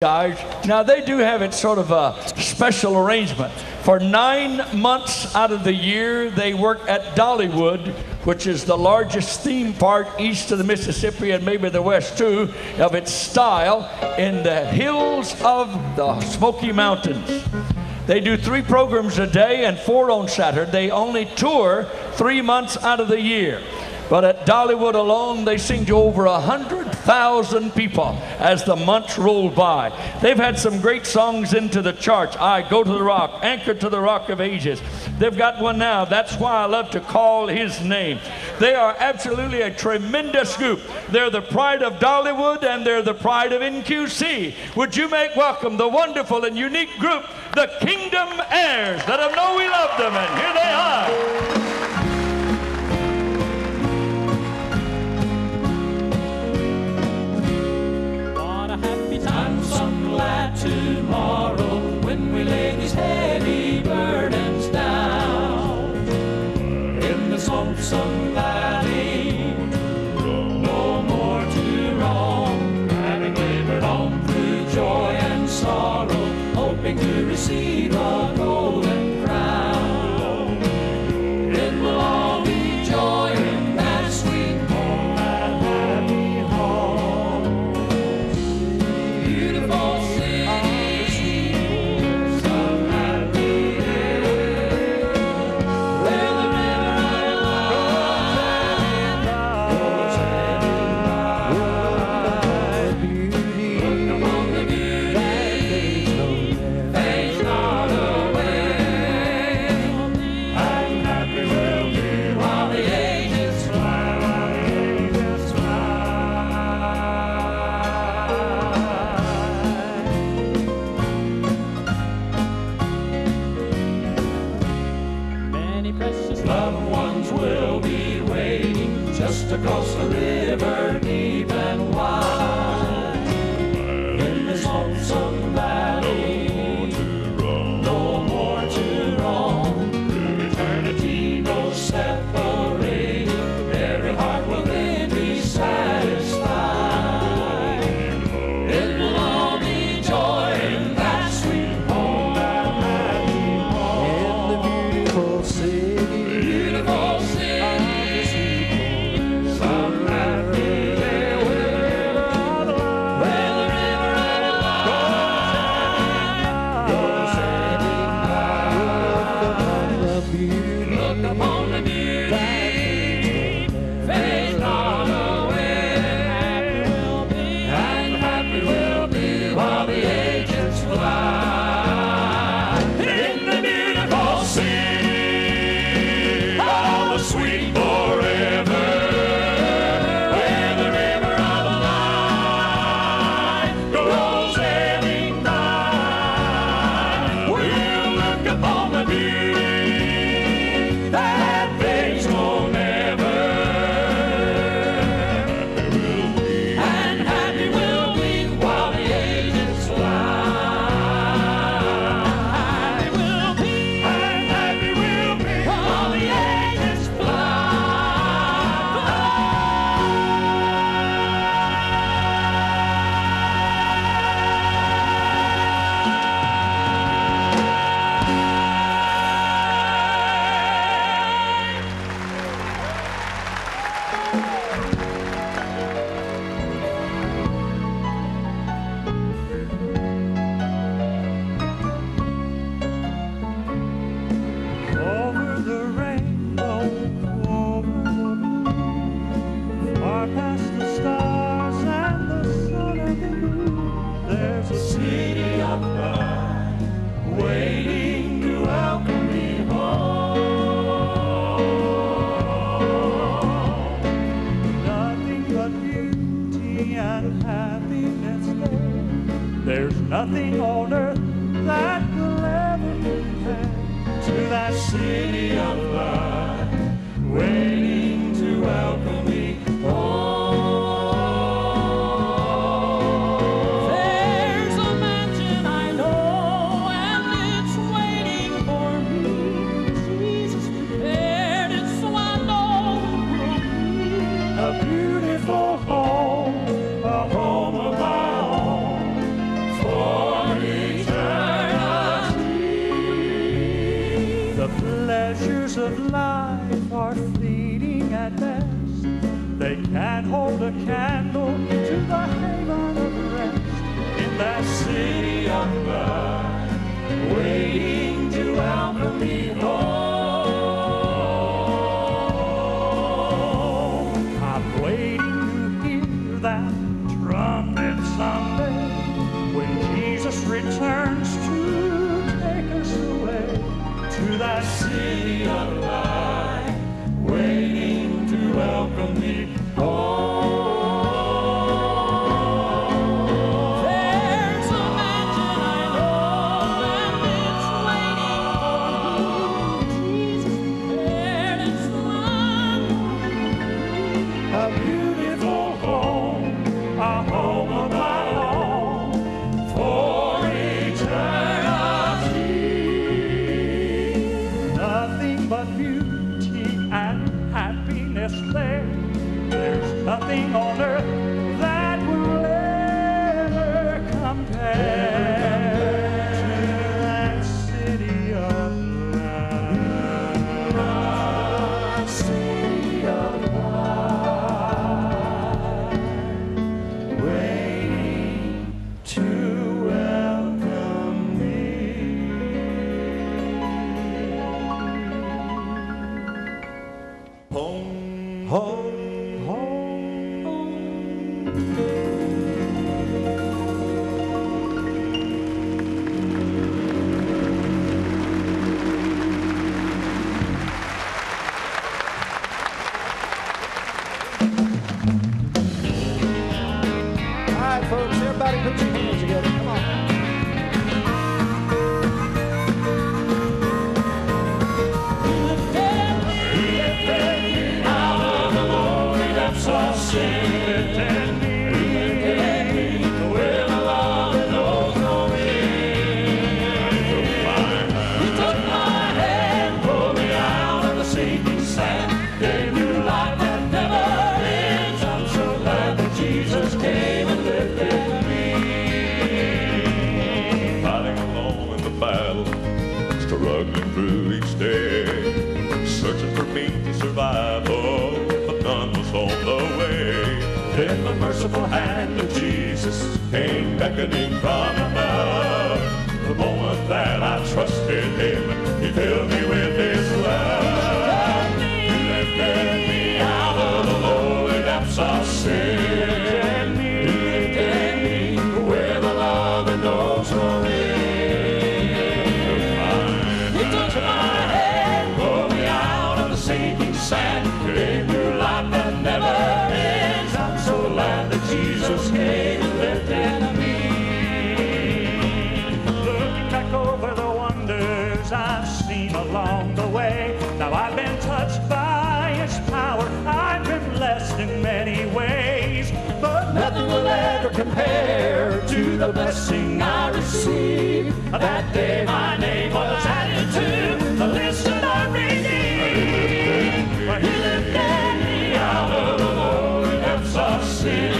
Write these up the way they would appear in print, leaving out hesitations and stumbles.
guys. Now they do have it sort of a special arrangement. For 9 months out of the year, they work at Dollywood, which is the largest theme park east of the Mississippi and maybe the west too, of its style, in the hills of the Smoky Mountains. They do 3 programs a day and 4 on Saturday. They only tour 3 months out of the year. But at Dollywood alone, they sing to over 100,000 people as the months roll by. They've had some great songs into the charts. I Go to the Rock, Anchored to the Rock of Ages. They've got one now, That's Why I Love to Call His Name. They are absolutely a tremendous group. They're the pride of Dollywood and they're the pride of NQC. Would you make welcome the wonderful and unique group, the Kingdom Heirs? Let them know we love them, and here they are. Tomorrow, when we lay these heavy burdens down in this lonesome valley, no more to roam, having labored on through joy and sorrow, hoping to receive a golden crown. It will all be joy in that sweet home, that happy home. Beautiful city. Loved ones will be waiting just across the river, deep and wide. In this lonesome valley, no more to roam. Through eternity, no separating. Every heart will then be satisfied. It will all be joy in that sweet home, that happy home. In the beautiful city. Beautiful city, some happy there where the river of life goes sailing by. Look upon the beauty, faith not away, and happy will be while the ages fly. In the beautiful city, sweet forever, where the river of life goes sailing by. We'll look upon the beauty that fades will never. And happy will be while the ages fly. Happy will be, and happy will be while the ages fly. Over the rainbow, over the moon, far past the stars and the sun and the moon, there's a city of light waiting to welcome me home. Nothing but beauty and happiness there. There's nothing on earth that will ever compare to that city of light waiting to welcome me home. There's a mansion I know and it's waiting for me. Jesus prepared it so I know it will be a beautiful home, a home of my own. For of life are fleeting at best. They can't hold a candle to the haven of rest in that city of light, waiting to welcome me home. I'm waiting to hear that trumpet someday when Jesus returns to take us away to that city of light, waiting to welcome me home. There's a mansion I know, and it's waiting for me. Jesus prepared its throne. A beautiful home, a home of my own for eternity. Nothing but beauty and happiness there. There's nothing on earth that will ever compare to that city of light. That city of light, waiting to welcome me. Home, home. All right, folks, everybody put your hands together. Come on. Out of the lonely depths of sin, lifted me where the love that knows no end. You took my hand, pulled me out of the sinking sand, gave me life that never ends. I'm so glad that Jesus came and lifted me. Fighting alone in the battle, struggling through each day, searching for means of survival, but none was on the way. Then the merciful hand of Jesus came beckoning from above. The moment that I trusted Him, He filled me with His love. He lifted me out of the lowly depths of sin. He lifted me where the love that knows no end. He took my hand, pulled me out of the sinking sand, gave new life that never ends. I'm so glad that Jesus came and lifted me. Looking back over the wonders I've seen along the way, now I've been touched by His power. I've been blessed in many ways, but nothing will ever compare to the blessing I received. That day my name was added to the list of the redeemed. For He lifted me out of the lonely depths of sin.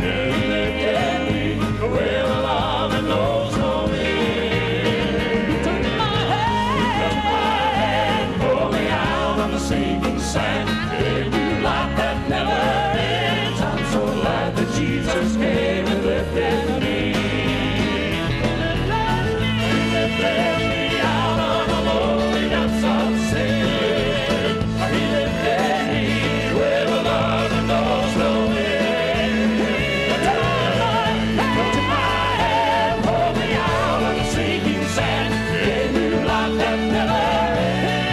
He lifted me where the love that knows no end. He took my hand, pulled me out of the sinking sand, gave me life that never ends. I'm so glad that Jesus came and lifted me. He lifted me out of the lonely depths of sin. He lifted me where the love that knows no end. He took my hand, pulled me out of the sinking sand, gave me life that never ends.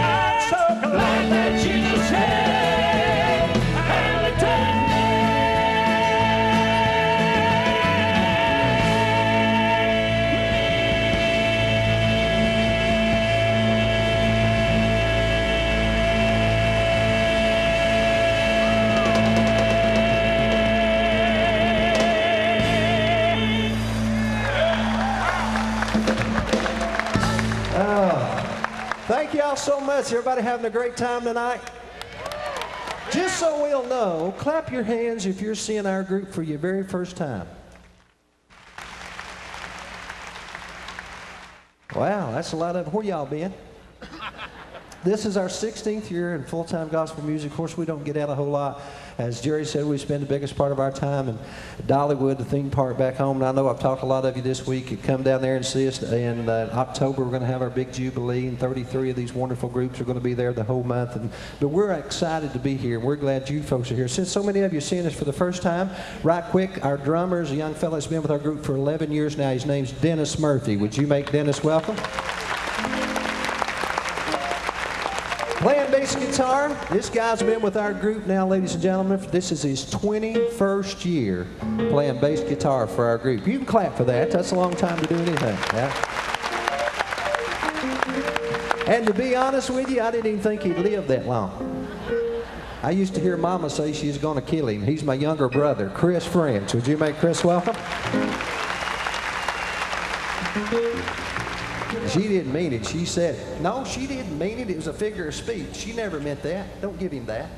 I'm so glad that Jesus came and lifted me. Thank y'all so much. Everybody having a great time tonight? Just so we'll know, clap your hands if you're seeing our group for your very first time. Wow, that's a lot of. Where y'all been? This is our 16th year in full-time gospel music. Of course, we don't get out a whole lot. As Jerry said, we spend the biggest part of our time in Dollywood, the theme park back home. And I know I've talked to a lot of you this week. You come down there and see us. In October, we're going to have our big jubilee, and 33 of these wonderful groups are going to be there the whole month. But we're excited to be here, and we're glad you folks are here. Since so many of you are seeing us for the first time, right quick, our drummer is a young fellow that's been with our group for 11 years now. His name's Dennis Murphy. Would you make Dennis welcome? Playing bass guitar, this guy's been with our group now, ladies and gentlemen. This is his 21st year playing bass guitar for our group. You can clap for that. That's a long time to do anything. Yeah. And to be honest with you, I didn't even think he'd live that long. I used to hear Mama say she's going to kill him. He's my younger brother, Chris French. Would you make Chris welcome? She didn't mean it. She said, no, she didn't mean it. It was a figure of speech. She never meant that. Don't give him that.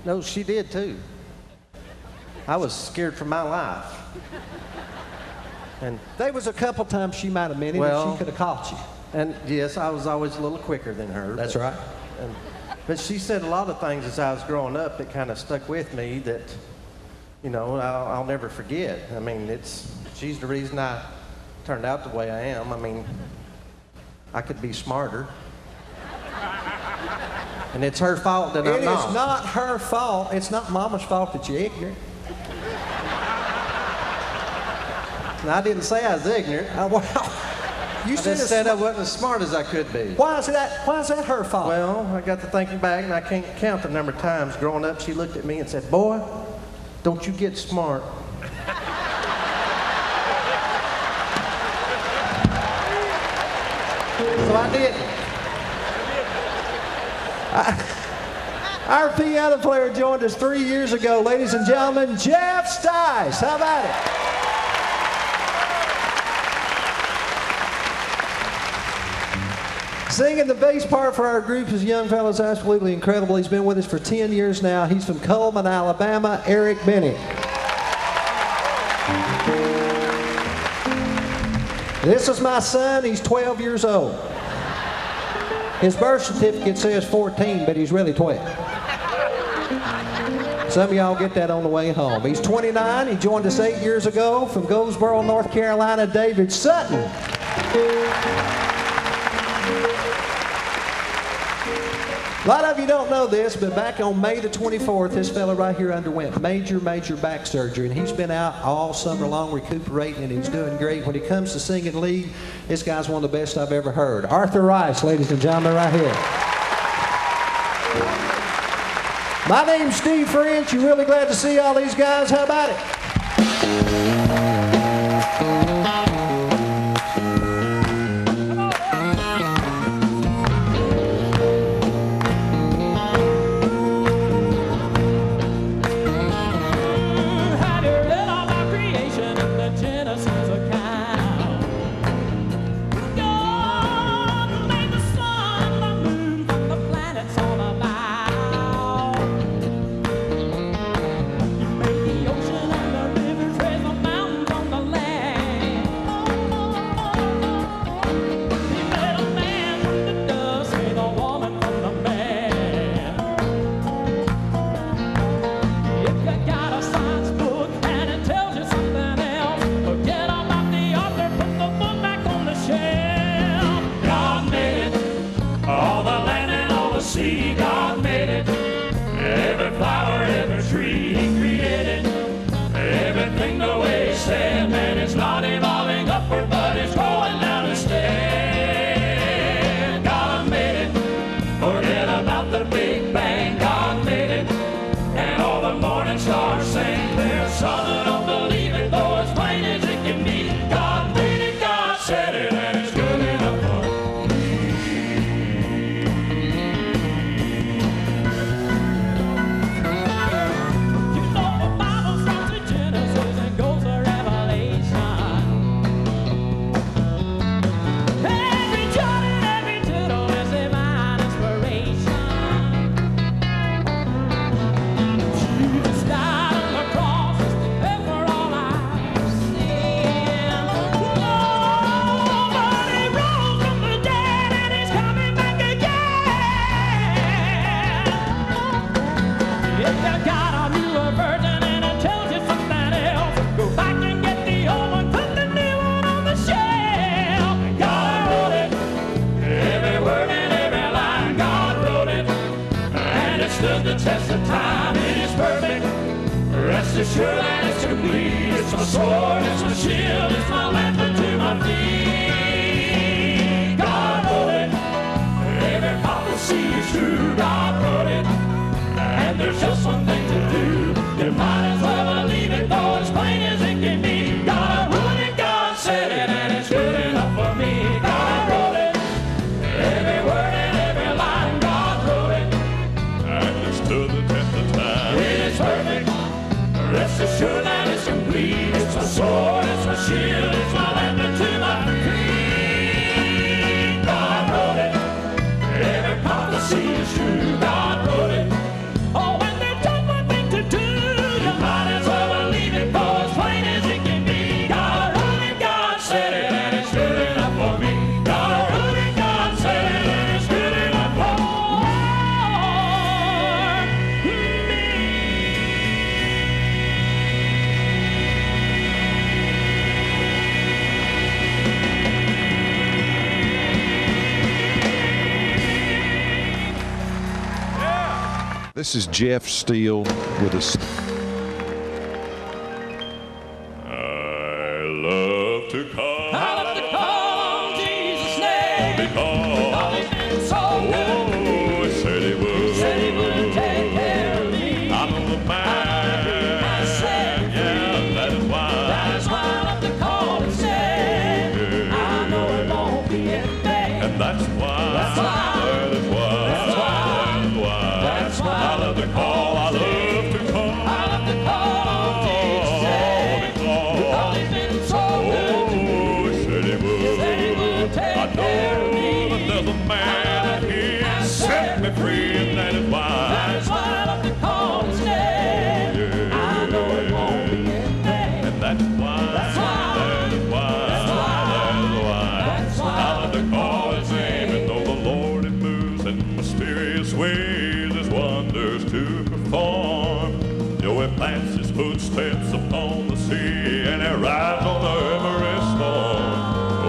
No, she did too. I was scared for my life. And there was a couple times she might have meant it, and she could have caught you. And yes, I was always a little quicker than her. That's right. But she said a lot of things as I was growing up that kind of stuck with me that, you know, I'll never forget. I mean, she's the reason I turned out the way I am. I mean, I could be smarter. And it's her fault that I'm not. It is not her fault. It's not Mama's fault that you're ignorant. And I didn't say I was ignorant. You I just said I wasn't as smart as I could be. Why is that her fault? Well, I got to thinking back, and I can't count the number of times growing up she looked at me and said, "Boy, don't you get smart." So I did. Our piano player joined us 3 years ago, ladies and gentlemen, Jeff Stice. How about it? Singing the bass part for our group is a young fellow that's absolutely incredible. He's been with us for 10 years now. He's from Coleman, Alabama, Eric Bennett. This is my son. He's 12 years old. His birth certificate says 14, but he's really 12. Some of y'all get that on the way home. He's 29. He joined us 8 years ago from Goldsboro, North Carolina, David Sutton. A lot of you don't know this, but back on May the 24th, this fella right here underwent major back surgery, and he's been out all summer long recuperating, and he's doing great. When he comes to singing lead, this guy's one of the best I've ever heard. Arthur Rice, ladies and gentlemen, right here. My name's Steve French. You're really glad to see all these guys. How about it? Mountain complete. It's my sword, it's my shield, it's my lamp to my feet. God wrote it. Every prophecy is true. God wrote it. And there's just one thing to do. You might as well believe it, though it's plain as it can be. God wrote it, God said it, and it's good enough for me. God wrote it. Every word and every line, God wrote it. And it stood the test of time. It is perfect. Rest assured that it's complete. It's my sword, it's my shield, it's my lamp to my feet. God wrote it. Every prophecy is true. God wrote it. Oh, and there's just one thing to do. You might as well believe it, for as plain as it can be. God wrote it, God said it, and it's good enough for me. God wrote it, God said it, and it's good enough for me. This is Jeff Steele with us. I love to call. I love to call Jesus' name. Because He's been so good to me. he said he would. Said he would take care of me. I know the man. I said Yeah, that is why. that is why I love to call his name. I know it won't be in vain. And that's why. That's why. That is why. That's why. That's why. That's why. I love to call. I love to call. I love to call Jesus' name. Because he's been so good to me. Oh, he said he would. Said he would take I care of know me. that there's a man here set me free, and that is why. That is why I love to call his name. I know it won't be in vain. And that's why. That's why. That is why. That's why. That's why. I love to call his name, and though the Lord it moves in mysterious ways, his wonders to perform. Though he plants his footsteps upon the sea, and he rides on the every storm.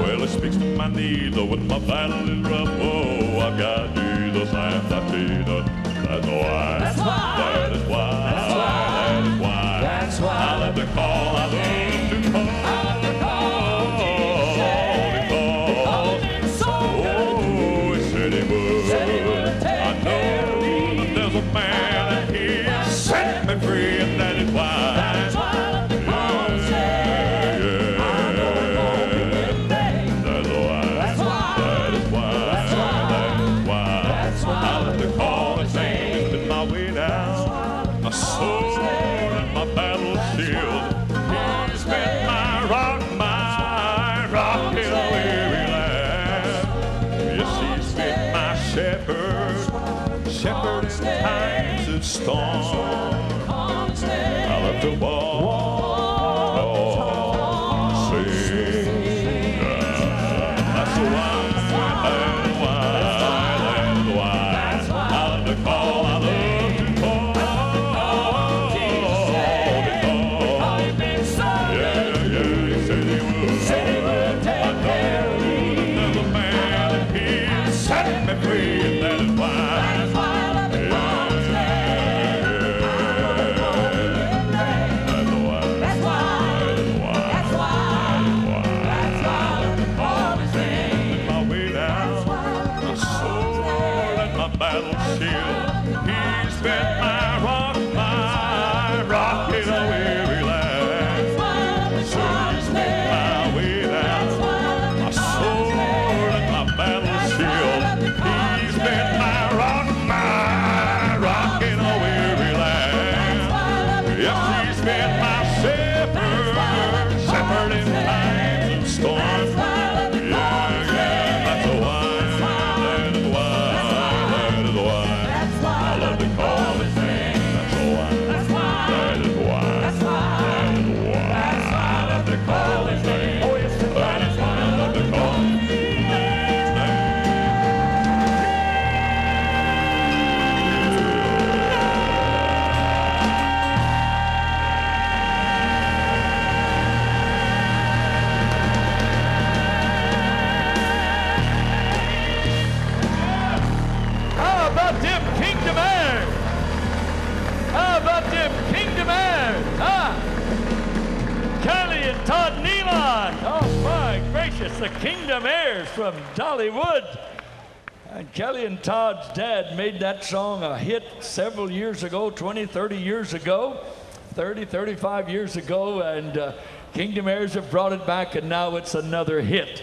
Well, he speaks to my needs, though when my battle is rough. Oh, I've got Jesus and I've Jesus. That's why. That's why. That is why. That's why. That is why. That's why. I love to call. I love to call. I love to call Jesus' name. Because he's been so good to me. Oh, he said he would. Said he would take I know care of me. that there's a man that he set me free, and that is why. That is why I love to call his name. I know it won't be in vain. That's why. That's why. That is why. That's why. That is why. That's why. I love to call his name. It's been my way down, my sword and my battle shield. He's been my rock in a weary land. Yes, he's been my shepherd in times of storm. I love to walk, sing. That's why. I love to call. I love to call. Because he's been so good to me. He said he would. Said he would take care of me. There's a man that he set me free, and that is why. That is why I love to call his name. I Todd Nealon. Oh my gracious, the Kingdom Heirs from Dollywood. And Kelly and Todd's dad made that song a hit several years ago, 20, 30 years ago, 30, 35 years ago, and Kingdom Heirs have brought it back, and now it's another hit.